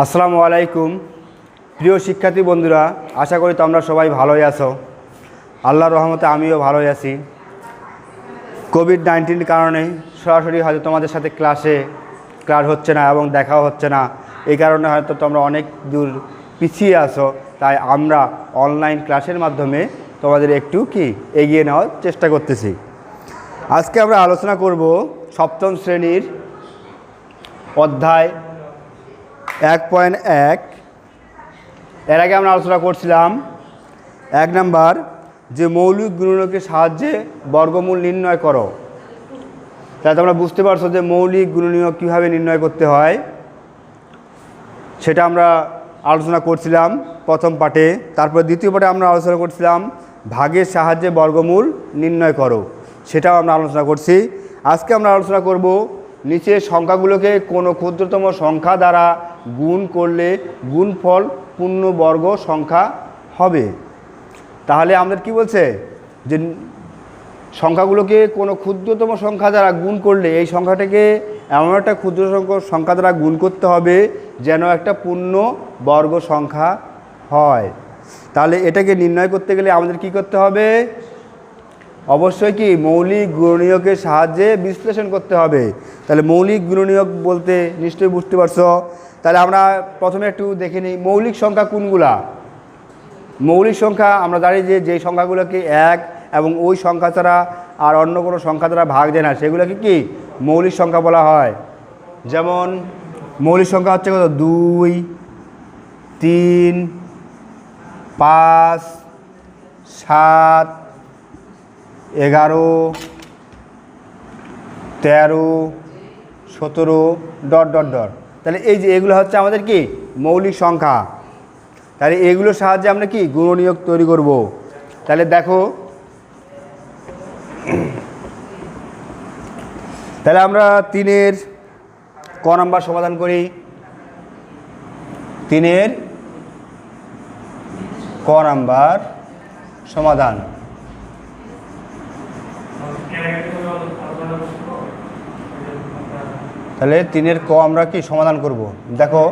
আসসালামু আলাইকুম প্রিয় শিক্ষার্থী বন্ধুরা, আশা করি তোমরা সবাই ভালোই আছো। আল্লাহর রহমতে আমিও ভালোই আছি। কোভিড-19 কারণে সরাসরি হয়তো তোমাদের সাথে ক্লাস হচ্ছে না এবং দেখাও হচ্ছে না। এই কারণে হয়তো তোমরা অনেক দূর পিছিয়ে আছো। তাই আমরা অনলাইন ক্লাসের মাধ্যমে তোমাদের একটু এগিয়ে নেওয়ার চেষ্টা করতেছি। আজকে আমরা আলোচনা করব সপ্তম শ্রেণীর অধ্যায় 1.1। এর আগে আমরা আলোচনা করছিলাম 1 নাম্বার, যে মৌলিক গুণনীয়কের সাহায্যে বর্গমূল নির্ণয় করো। তাই তোমরা বুঝতে পারছো যে মৌলিক গুণনীয়ক কীভাবে নির্ণয় করতে হয়, সেটা আমরা আলোচনা করছিলাম প্রথম পাঠে। তারপর দ্বিতীয় পাঠে আমরা আলোচনা করছিলাম ভাগের সাহায্যে বর্গমূল নির্ণয় করো, সেটাও আমরা আলোচনা করছি। আজকে আমরা আলোচনা করব নিচের সংখ্যাগুলোকে কোনো ক্ষুদ্রতম সংখ্যা দ্বারা গুণ করলে গুণফল পূর্ণবর্গ সংখ্যা হবে। তাহলে আমাদের কি বলছে, যে সংখ্যাগুলোকে কোনো ক্ষুদ্রতম সংখ্যা দ্বারা গুণ করলে এই সংখ্যাটাকে এমন একটা ক্ষুদ্র সংখ্যা দ্বারা গুণ করতে হবে যেন একটা পূর্ণবর্গ সংখ্যা হয়। তাহলে এটাকে নির্ণয় করতে গেলে আমাদের কি করতে হবে? অবশ্যই মৌলিক গুণনীয়কের সাহায্যে বিশ্লেষণ করতে হবে। তাহলে মৌলিক গুণনীয়ক বলতে নিশ্চয়ই বুঝতে পারছো। তাহলে আমরা প্রথমে একটু দেখে নিই মৌলিক সংখ্যা কোনগুলা। মৌলিক সংখ্যা আমরা জানি যে যেই সংখ্যাগুলোকে এক এবং ওই সংখ্যা ছাড়া আর অন্য কোনো সংখ্যা দ্বারা ভাগ দেয় না, সেগুলোকে কি মৌলিক সংখ্যা বলা হয়। যেমন মৌলিক সংখ্যা হচ্ছে কত? 2, 3, 5, 7, 11, 13, 17 ... তাহলে এই যে এগুলো হচ্ছে আমাদের কি মৌলিক সংখ্যা। তাহলে এগুলোর সাহায্যে আমরা কি গুণনীয়ক তৈরি করব। তাহলে দেখো, তাহলে আমরা 3-এর ক নাম্বার সমাধান করি। 3-এর ক নাম্বার সমাধান। তাহলে 3-এর ক আমরা কি সমাধান করব। দেখো,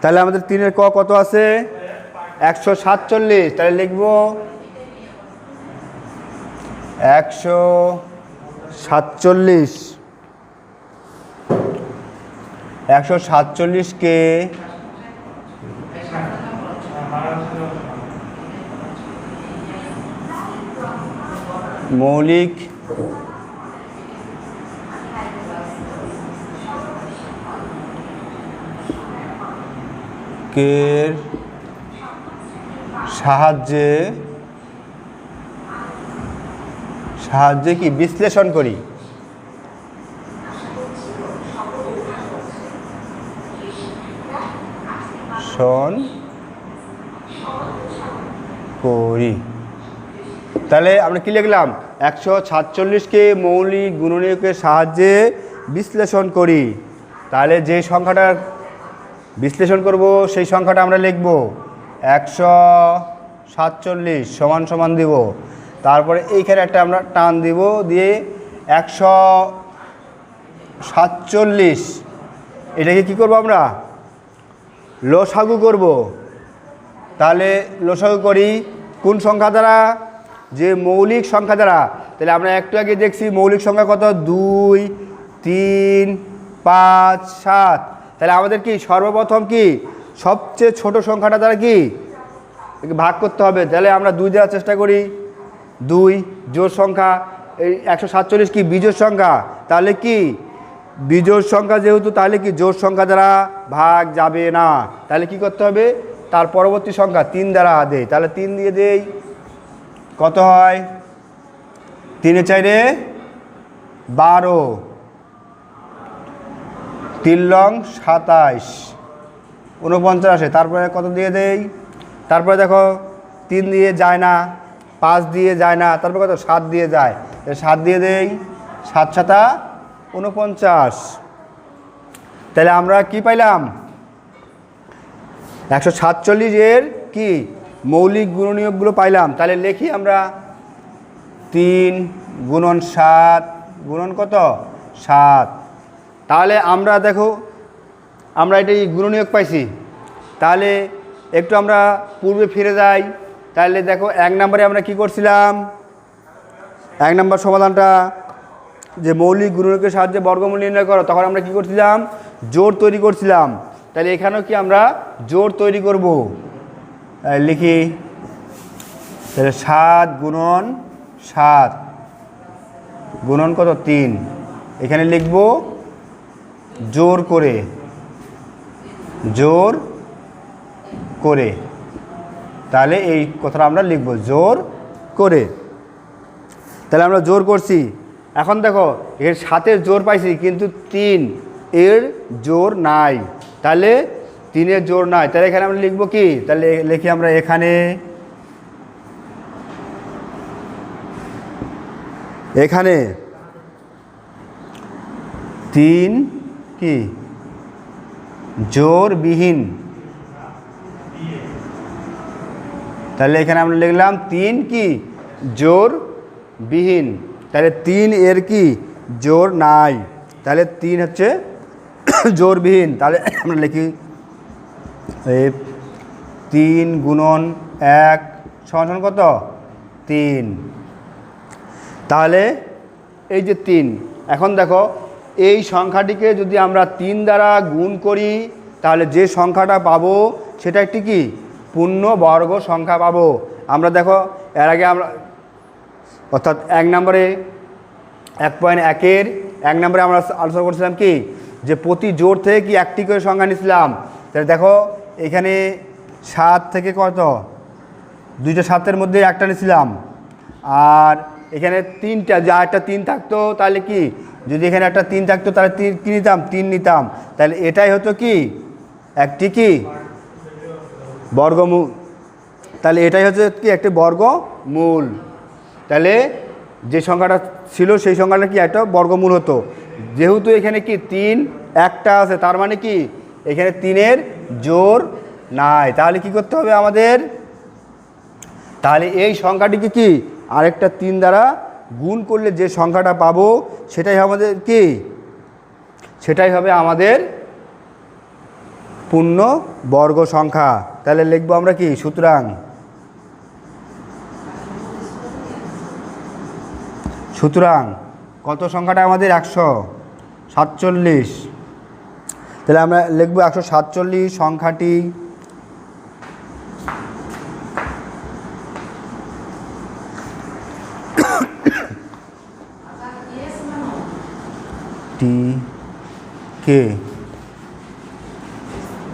তাহলে আমাদের 3-এর ক কত আছে? 147। তাহলে লিখব 147। 147কে মৌলিক এর সাহায্যে কি বিশ্লেষণ করি। তাহলে আমরা কি লিখলাম? 147কে মৌলিক গুণনীয়কের সাহায্যে বিশ্লেষণ করি। তাহলে যে সংখ্যাটার বিশ্লেষণ করব সেই সংখ্যাটা আমরা লিখব 147 সমান সমান দিব, তারপরে এইখানে একটা আমরা টান দিব, দিয়ে 147 এটাকে কি করব? আমরা লসাগু করব। তাহলে লসাগু করি কোন সংখ্যা দ্বারা? যে মৌলিক সংখ্যা দ্বারা। তাহলে আমরা একটু আগে দেখছি মৌলিক সংখ্যা কত? 2, 3, 5, 7। তাহলে আমাদের কি সর্বপ্রথম কি সবচেয়ে ছোট সংখ্যাটা দ্বারা কি ভাগ করতে হবে। তাহলে আমরা 2 দেওয়ার চেষ্টা করি। 2 জোড় সংখ্যা, এই 147 কি বিজোড় সংখ্যা। তাহলে কি বিজোড় সংখ্যা যেহেতু, তাহলে কি জোড় সংখ্যা দ্বারা ভাগ যাবে না। তাহলে কি করতে হবে? তার পরবর্তী সংখ্যা 3 দ্বারা দেই। তাহলে 3 দিয়ে দেই, কত হয়? 3 4 12, 3 লং 27, 49। তারপরে কত দিয়ে দেই? তারপরে দেখো 3 দিয়ে যায় না, 5 দিয়ে যায় না, তারপরে কত? 7 দিয়ে যায়। 7 দিয়ে দেই, 7 7 49। তাহলে আমরা কি পাইলাম? 147-এর কি মৌলিক গুণনীয়কগুলো পাইলাম। তাহলে লিখি আমরা 3 গুণন 7 গুণন কত? 7। তাহলে আমরা দেখো আমরা এটাই গুণনীয়ক পাইছি। তাহলে একটু আমরা পূর্বে ফিরে যাই। তাহলে দেখো 1 নম্বরে আমরা কি করছিলাম, 1 নম্বর সমাধানটা যে মৌলিক গুণনীয়কের সাহায্যে বর্গমূল নির্ণয় করো, তখন আমরা কি করছিলাম, জোড় তৈরি করছিলাম। তাহলে এখানেও কি আমরা জোড় তৈরি করব, লিখি। তাহলে 7 গুণন 7 গুণন কত 3, এখানে লিখব জোর করে, জোর করে। তাহলে এই কথাটা আমরা লিখব জোর করে। তাহলে আমরা জোর করছি। এখন দেখো এর 7-এর জোর পাইছি, কিন্তু 3 এর জোর নাই। তাহলে 3-এর জোর নাই। তাহলে এখানে আমরা লিখব কি, তাহলে লিখি আমরা এখানে, এখানে 3 কি জোরবিহীন। তাহলে এখানে আমরা লিখলাম 3 কি জোরবিহীন। তাহলে 3 এর কি জোর নাই, তাহলে 3 হচ্ছে জোরবিহীন। তাহলে আমরা লিখি 3 গুণন 1 সমান কত 3। তাহলে এই যে 3, এখন দেখো এই সংখ্যাটিকে যদি আমরা 3 দ্বারা গুণ করি, তাহলে যে সংখ্যাটা পাবো সেটা একটি কি পূর্ণবর্গ সংখ্যা পাবো। আমরা দেখো এর আগে আমরা অর্থাৎ 1 নম্বরে 1.1-এর 1 নম্বরে আমরা আলোচনা করছিলাম কি, যে প্রতি জোড় থেকে কি একটি করে সংখ্যা নিয়েছিলাম। তাহলে দেখো এখানে 7 থেকে কত, 2টা 7-এর মধ্যে একটা নিয়েছিলাম। আর এখানে 3টা, যা একটা 3 থাকতো, তাহলে কি যদি এখানে একটা 3 থাকতো তাহলে 3 নিতাম, 3 নিতাম। তাহলে এটাই হতো কি একটি কি বর্গমূল। তাহলে এটাই হচ্ছে কি একটি বর্গমূল। তাহলে যে সংখ্যাটা ছিল সেই সংখ্যাটা কি একটা বর্গমূল হতো। যেহেতু এখানে কি 3 একটা আছে, তার মানে কি এখানে 3-এর জোর নাই। তাহলে কি করতে হবে আমাদের, তাহলে এই সংখ্যাটিকে কি আরেকটা 3 দ্বারা গুণ করলে যে সংখ্যাটা পাবো সেটাই আমাদের কি, সেটাই হবে আমাদের পূর্ণ বর্গ সংখ্যা। তাহলে লিখবো আমরা কি, সুতরাং কত সংখ্যাটা আমাদের 147। তাহলে আমরা লিখবো 147 সংখ্যাটি কে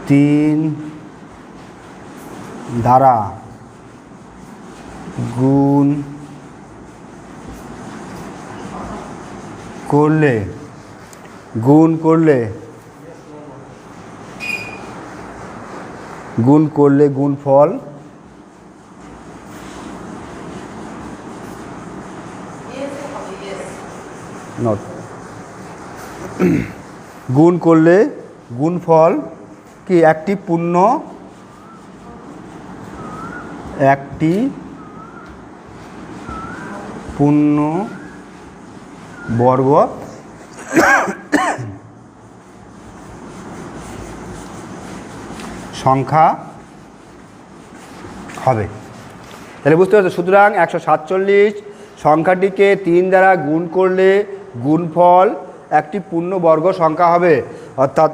3 দ্বারা গুণ করলে গুণফল নট গুণ করলে গুণফল কি একটি পূর্ণ বর্গ সংখ্যা হবে। তাহলে বুঝতে পারছো, সুতরাং 147 সংখ্যাটিকে 3 দ্বারা গুণ করলে গুণফল একটি পূর্ণবর্গ সংখ্যা হবে। অর্থাৎ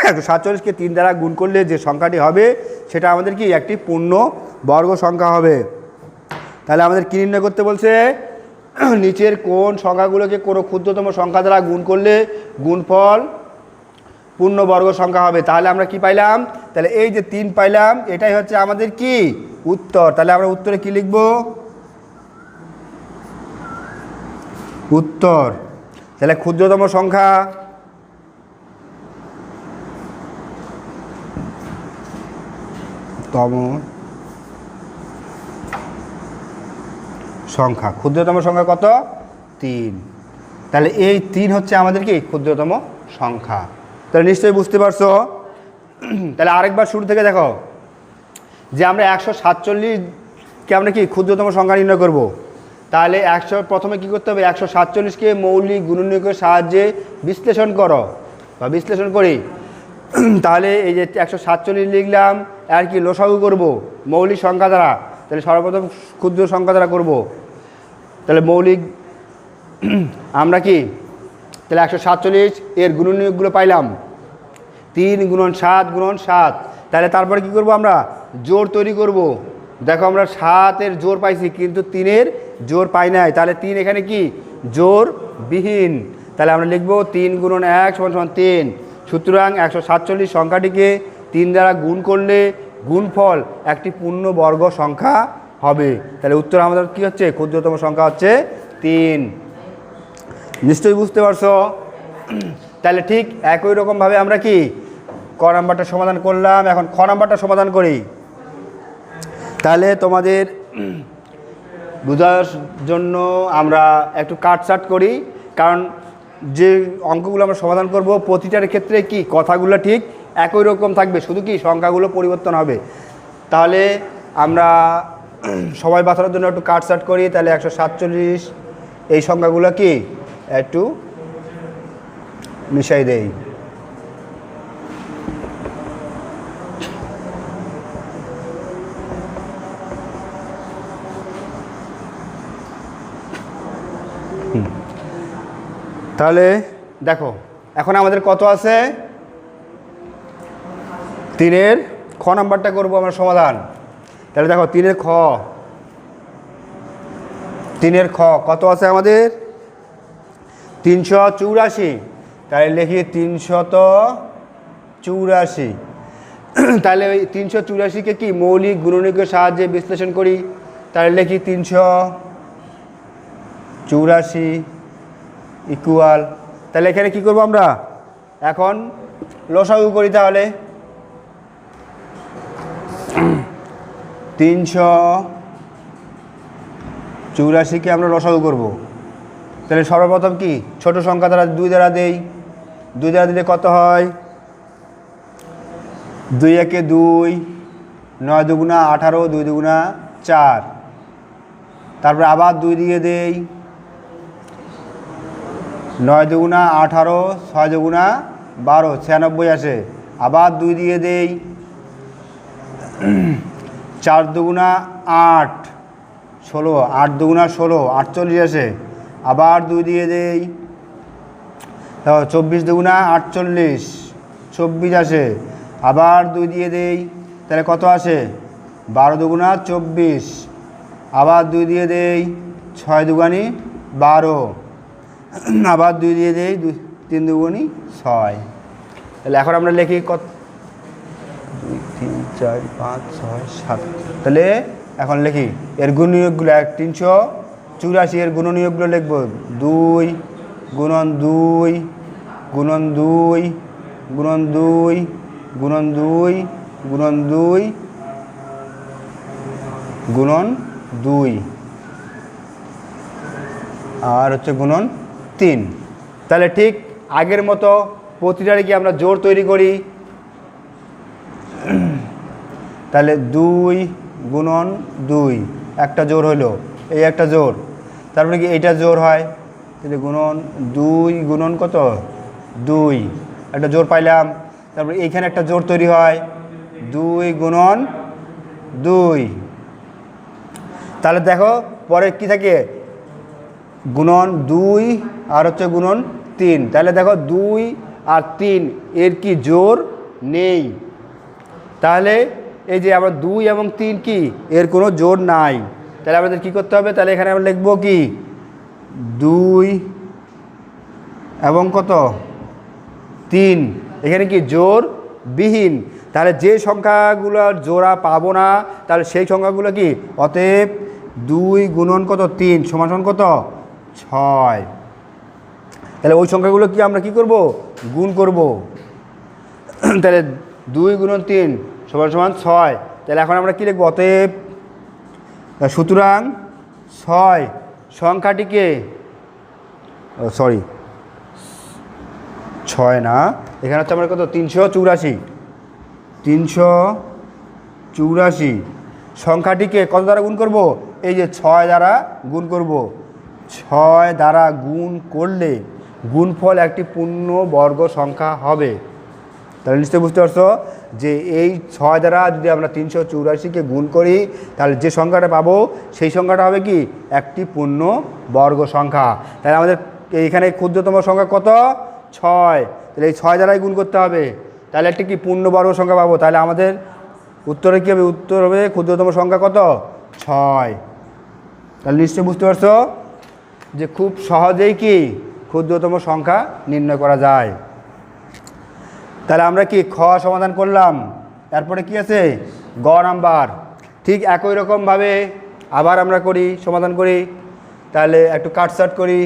147কে 3 দ্বারা গুণ করলে যে সংখ্যাটি হবে সেটা আমাদের কি একটি পূর্ণবর্গ সংখ্যা হবে। তাহলে আমাদের কী নির্ণয় করতে বলছে, নিচের কোন সংখ্যাগুলোকে কোনো ক্ষুদ্রতম সংখ্যা দ্বারা গুণ করলে গুণফল পূর্ণবর্গ সংখ্যা হবে। তাহলে আমরা কি পাইলাম, তাহলে এই যে 3 পাইলাম, এটাই হচ্ছে আমাদের কি উত্তর। তাহলে আমরা উত্তরে কি লিখব, উত্তর। তাহলে ক্ষুদ্রতম সংখ্যা ক্ষুদ্রতম সংখ্যা কত 3। তাহলে এই 3 হচ্ছে আমাদের কি ক্ষুদ্রতম সংখ্যা। তাহলে নিশ্চয়ই বুঝতে পারছো। তাহলে আরেকবার শুরু থেকে দেখো, যে আমরা 147কে আমরা কি ক্ষুদ্রতম সংখ্যা নির্ণয় করব। তাহলে প্রথমে কি করতে হবে, 147কে মৌলিক গুণনীয়কের সাহায্যে বিশ্লেষণ করো। বা বিশ্লেষণ করি তাহলে এই যে 147 লিখলাম, আর কি লসাগু করব মৌলিক সংখ্যা দ্বারা। তাহলে সর্বপ্রথম ক্ষুদ্র সংখ্যা দ্বারা করব। তাহলে মৌলিক আমরা কি তাহলে 147 এর গুণনীয়কগুলো পাইলাম 3 × 7 × 7। তাহলে তারপরে কি করব আমরা জোড় তৈরি করব। দেখো আমরা 7-এর জোড় পাইছি কিন্তু 3-এর জোড় পাই নাই। তাহলে 3 এখানে কি জোড় বিহীন। তাহলে আমরা লিখব 3 × 1 = 3। সুতরাং 147 সংখ্যাটিকে 3 দ্বারা গুণ করলে গুণফল একটি পূর্ণবর্গ সংখ্যা হবে। তাহলে উত্তর আমাদের কি হচ্ছে ক্ষুদ্রতম সংখ্যা হচ্ছে 3। নিশ্চয়ই বুঝতে পারছো। তাহলে ঠিক একই রকমভাবে আমরা কি ক নাম্বারটা সমাধান করলাম, এখন খ নাম্বারটা সমাধান করি। তাহলে তোমাদের বোঝার জন্য আমরা একটু কাটছাট করি, কারণ যে অঙ্কগুলো আমরা সমাধান করব প্রতিটার ক্ষেত্রে কি কথাগুলো ঠিক একই রকম থাকবে, শুধু কি সংখ্যাগুলো পরিবর্তন হবে। তাহলে আমরা সবাই বাঁচানোর জন্য একটু কাটছাট করি। তাহলে 147 এই সংখ্যাগুলো কি একটু মিশাই দেই। তাহলে দেখো এখন আমাদের কত আছে 3-এর খ নাম্বারটা করব আমরা সমাধান। তাহলে দেখো 3-এর খ কত আছে আমাদের 384। তাহলে লিখি 384। তাহলে ওই 384কে কি মৌলিক গুণনীয়কের সাহায্যে বিশ্লেষণ করি। তাহলে লিখি 384 ইকুয়াল। তাহলে এখানে কি করব আমরা এখন লসাগু করি। তাহলে 384কে আমরা লসাগু করব। তাহলে সর্বপ্রথম কি ছোট সংখ্যা দ্বারা 2 দ্বারা দেই। 2 দ্বারা দিলে কত হয় 2 × 1 = 2, 9 × 2 = 18, 2 × 2 = 4। তারপরে আবার 2 দিয়ে দেই, 9 × 2 = 18, 6 × 2 = 12, 96 আসে। আবার 2 দিয়ে দেই, 4 × 2 = 8, 16, 8 × 2 = 16, 48 আসে। আবার 2 দিয়ে দেই, 24 × 2 = 48, 24 আসে। আবার 2 দিয়ে দেই, তাহলে কত আসে 12 × 2 = 24। আবার 2 দিয়ে দেই, 6 × 2 = 12। আবার 2 দিয়ে দেই, 3 × 2 = 6। তাহলে এখন আমরা লিখি কত 2 3 4 5 6 7। তাহলে এখন লিখি এর গুণনীয়কগুলো 384 এর গুণনীয়কগুলো লিখব 2 × 2 × 2 × 2 × 2 × 2 × 2 আর হচ্ছে গুণন 3। তাহলে ঠিক আগের মতো প্রতিটারে কি আমরা জোড় তৈরি করি। তাহলে 2 × 2 একটা জোড় হইল, এই একটা জোড়, তারপরে কি এইটা জোড় হয়। তাহলে গুণন 2 গুণন কত 2 একটা জোড় পাইলাম। তারপরে এইখানে একটা জোড় তৈরি হয় 2 × 2। তাহলে দেখো পরে কি থাকে গুণন 2 আর হচ্ছে গুণন 3। তাহলে দেখো 2 আর 3 এর কি জোড় নেই। তাহলে এই যে আমরা 2 এবং 3 কি এর কোনো জোড় নাই। তাহলে আমাদের কি করতে হবে, তাহলে এখানে আমরা লিখব কি 2 এবং কত 3 এখানে কি জোড় বিহীন। তাহলে যে সংখ্যাগুলোর জোড়া পাবো না তাহলে সেই সংখ্যাগুলো কি অতএব 2 গুণন কত 3 সমান কত 6। তাহলে ওই সংখ্যাগুলো কি আমরা কি করব গুণ করব। তাহলে 2 × 3 = 6। তাহলে এখন আমরা কি লিখব অতএব সুতরাং 6 সংখ্যাটিকে 6 না এখানে হচ্ছে আমরা কত 384 সংখ্যাটিকে কত দ্বারা গুণ করব, এই যে 6 দ্বারা গুণ করব। 6 দ্বারা গুণ করলে গুণফল একটি পূর্ণ বর্গ সংখ্যা হবে। তাহলে নিশ্চয়ই বুঝতে পারছো যে এই 6 দ্বারা যদি আমরা 384কে গুণ করি তাহলে যে সংখ্যাটা পাবো সেই সংখ্যাটা হবে কি একটি পূর্ণ বর্গ সংখ্যা। তাহলে আমাদের এইখানে ক্ষুদ্রতম সংখ্যা কত 6, তাহলে এই 6 দ্বারাই গুণ করতে হবে, তাহলে একটি কি পূর্ণ বর্গ সংখ্যা পাবো। তাহলে আমাদের উত্তরে কী হবে, উত্তর হবে ক্ষুদ্রতম সংখ্যা কত 6। তাহলে নিশ্চয়ই বুঝতে পারছো যে খুব সহজেই কি ক্ষুদ্রতম সংখ্যা নির্ণয় করা যায়। তাহলে আমরা কি খ সমাধান করলাম, তারপরে কি আছে গ নাম্বার। ঠিক একই রকমভাবে আবার আমরা করি, সমাধান করি। তাহলে একটু কাটসাট করি।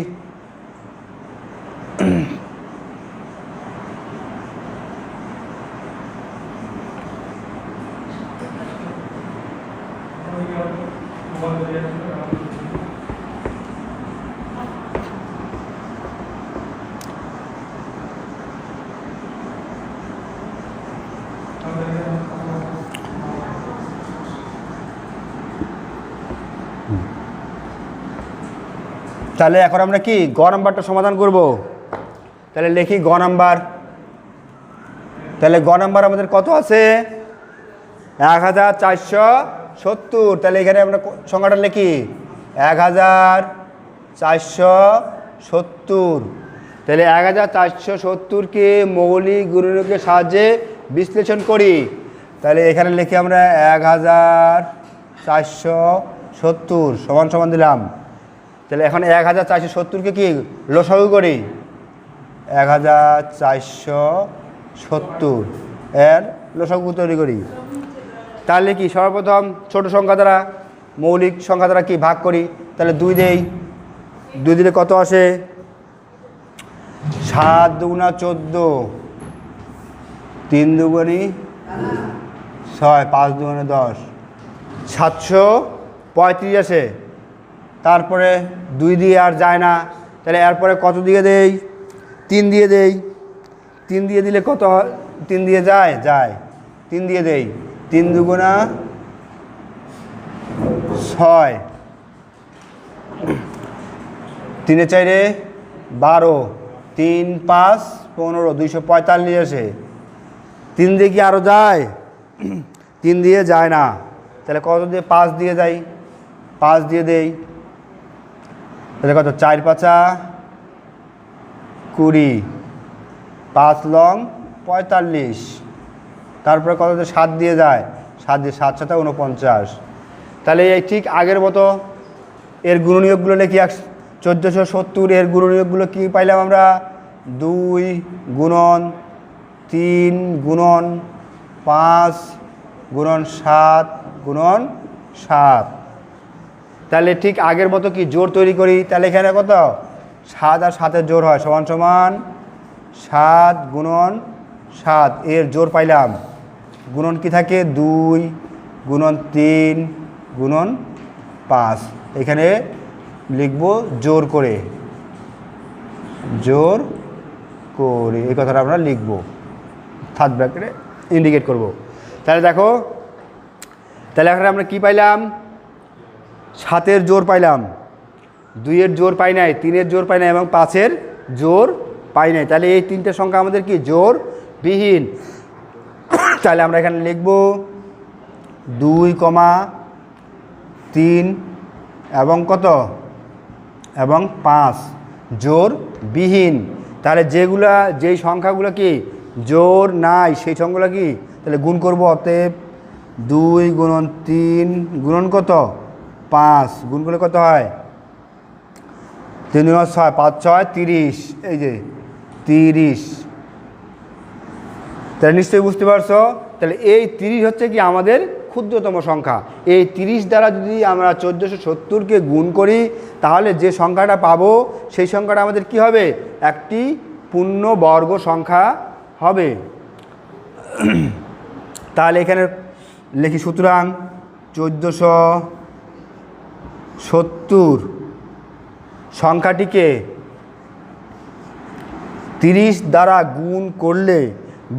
তাহলে এখন আমরা কি গ নাম্বারটা সমাধান করব। তাহলে লিখি গ নাম্বার। তাহলে গ নাম্বার আমাদের কত আছে 1470। তাহলে এখানে আমরা সংখ্যাটা লিখি 1470। তাহলে 1470কে মৌলিক গুণনীয়কের সাহায্যে বিশ্লেষণ করি। তাহলে এখানে লিখি আমরা 1470 সমান সমান দিলাম। তাহলে এখন 1470কে কি লসাগু করি, 1470 এর লসাগু তৈরি করি। তাহলে কি সর্বপ্রথম ছোট সংখ্যা দ্বারা মৌলিক সংখ্যা দ্বারা কি ভাগ করি। তাহলে 2 দেই, 2 দিলে কত আসে 7 দুগুণা 14, 3 দুগুণি 6, 5 দুগুণে 10, 735 আসে। তারপরে 2 দিয়ে আর যায় না, তাহলে এরপরে কত দিয়ে দেই 3 দিয়ে দেই। 3 দিয়ে দিলে কত, 3 দিয়ে যায় 3 দিয়ে দেই, 3 দুগুণা 6, 3 4 12, 3 5 15, 245 আসে। 3 দিয়ে কি আরও যায়, 3 দিয়ে যায় না, তাহলে কত দিয়ে 5 দিয়ে যাই, 5 দিয়ে দেই। তাহলে কত 4 5 20, 5 লং 45। তারপরে কত 7 দিয়ে যায়, 7 দিয়ে 7 7 49। তাহলে এই ঠিক আগের মতো এর গুণনীয়কগুলো লিখি। 1470 এর গুণনীয়কগুলো কি পাইলাম আমরা 2 গুণন 3 গুণন 5 গুণন 7 গুণন 7। তাহলে ঠিক আগের মতো কি জোর তৈরি করি। তাহলে এখানে কত 7 আর 7-এর জোর হয় সমান সমান 7 গুণন 7 এর জোর পাইলাম। গুণন কি থাকে 2 গুণন 3 গুণন 5। এখানে লিখব জোর করে, জোর করে এই কথাটা আমরা লিখব, থার্ড ব্র্যাকেটে ইন্ডিকেট করব। তাহলে দেখো, তাহলে এখন আমরা কি পাইলাম 7-এর জোর পাইলাম, 2-এর জোর পাই নাই, 3-এর জোর পাই নাই এবং 5-এর জোর পাই নাই। তাহলে এই 3টে সংখ্যা আমাদের কি জোর বিহীন। তাহলে আমরা এখানে লিখব 2, 3 এবং কত এবং 5 জোর বিহীন। তাহলে যেই সংখ্যাগুলো কি জোর নাই সেই সংখ্যাগুলো কি তাহলে গুণ করব। অতএব 2 গুণন 3 গুণন কত 5 গুণ করলে কত হয় 3 গুণ 6, 5 6 30, এই যে 30। তাহলে নিশ্চয়ই বুঝতে পারছো। তাহলে এই 30 হচ্ছে কি আমাদের ক্ষুদ্রতম সংখ্যা। এই 30 দ্বারা যদি আমরা 1470কে গুণ করি তাহলে যে সংখ্যাটা পাবো সেই সংখ্যাটা আমাদের কি হবে একটি পূর্ণ বর্গ সংখ্যা হবে। তাহলে এখানে লিখি সুতরাং 1470 সংখ্যাটিকে 30 দ্বারা গুণ করলে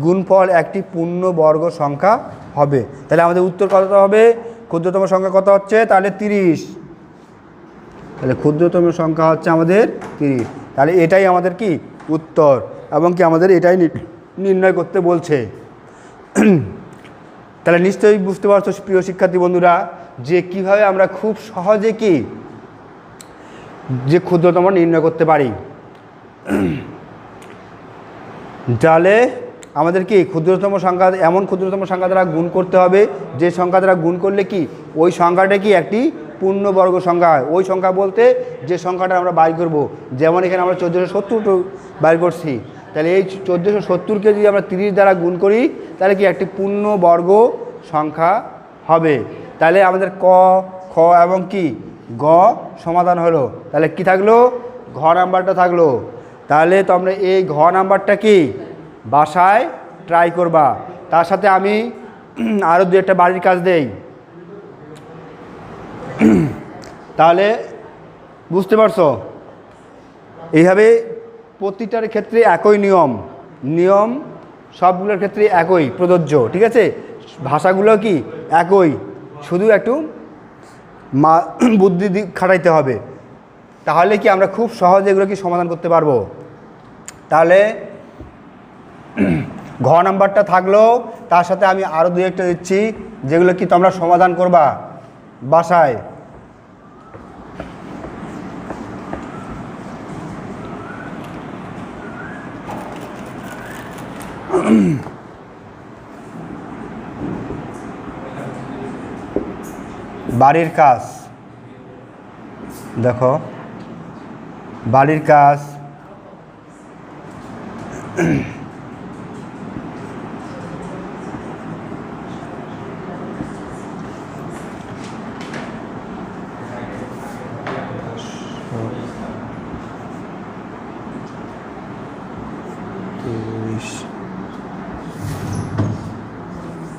গুণফল একটি পূর্ণ বর্গ সংখ্যা হবে। তাহলে আমাদের উত্তর কত হবে, ক্ষুদ্রতম সংখ্যা কত হচ্ছে তাহলে 30। তাহলে ক্ষুদ্রতম সংখ্যা হচ্ছে আমাদের 30। তাহলে এটাই আমাদের কি উত্তর, এবং কি আমাদের এটাই নির্ণয় করতে বলছে। তাহলে নিশ্চয়ই বুঝতে পারছো প্রিয় শিক্ষার্থী বন্ধুরা যে কিভাবে আমরা খুব সহজে কি যে ক্ষুদ্রতম নির্ণয় করতে পারি। তাহলে আমাদের কি ক্ষুদ্রতম সংখ্যা, এমন ক্ষুদ্রতম সংখ্যা দ্বারা গুণ করতে হবে যে সংখ্যা দ্বারা গুণ করলে কি ওই সংখ্যাটা কি একটি পূর্ণবর্গ সংখ্যা হয়। ওই সংখ্যা বলতে যে সংখ্যাটা আমরা বাইর করব, যেমন এখানে আমরা 1470 বাইর করছি, তাহলে এই 1470কে যদি আমরা 30 দ্বারা গুণ করি তাহলে কি একটি পূর্ণবর্গ সংখ্যা হবে। তাহলে আমাদের ক, খ এবং কি গ সমাধান হলো। তাহলে কি থাকলো, ঘ নাম্বারটা থাকলো। তাহলে তোমরা এই ঘ নাম্বারটা কি বাসায় ট্রাই করবা। তার সাথে আমি আরও দু একটা বাড়ির কাজ দেই, তাহলে বুঝতে পারছো। এইভাবে প্রতিটার ক্ষেত্রে একই নিয়ম সবগুলোর ক্ষেত্রে একই প্রযোজ্য, ঠিক আছে। ভাষাগুলো কি একই, শুধু একটু বুদ্ধি খাটাইতে হবে, তাহলে কি আমরা খুব সহজে এগুলো কি সমাধান করতে পারবো। তাহলে ঘ নাম্বারটা থাকলো, তার সাথে আমি আরও দু একটা দিচ্ছি যেগুলো কি তোমরা সমাধান করবা বাসায়। বাড়ির কাজ দেখো, বাড়ির কাজ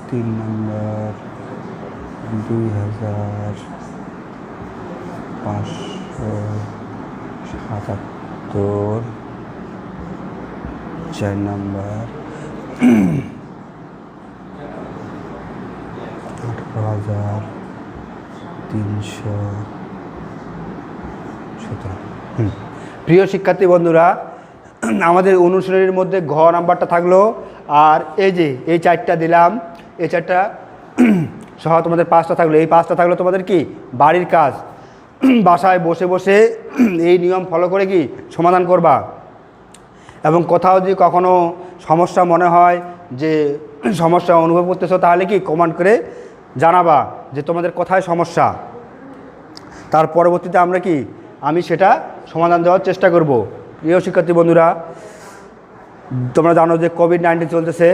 তিন নম্বর 2577, 4 নম্বর 18,317। প্রিয় শিক্ষার্থী বন্ধুরা, আমাদের অনুশীলনীর মধ্যে ঘ নাম্বারটা থাকলো, আর এই যে এই 4টা দিলাম, এই 4টা সহ তোমাদের 5টা থাকলো। এই 5টা থাকলো তোমাদের কি বাড়ির কাজ। বাসায় বসে বসে এই নিয়ম ফলো করে কি সমাধান করবা, এবং কোথাও যদি কখনো সমস্যা মনে হয় যে সমস্যা অনুভব করতেছো, তাহলে কি কমেন্ট করে জানাবা যে তোমাদের কোথায় সমস্যা। তার পরবর্তীতে আমি সেটা সমাধান দেওয়ার চেষ্টা করব। প্রিয় শিক্ষার্থী বন্ধুরা, তোমরা জানো যে কোভিড-19 চলতেছে,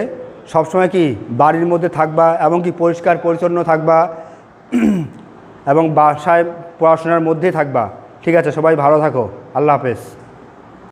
সবসময় কি বাড়ির মধ্যে থাকবা এবং কি পরিষ্কার পরিচ্ছন্ন থাকবা এবং বাসায় পড়াশোনার মধ্যেই থাকবা। ঠিক আছে, সবাই ভালো থাকো। আল্লাহ হাফেজ।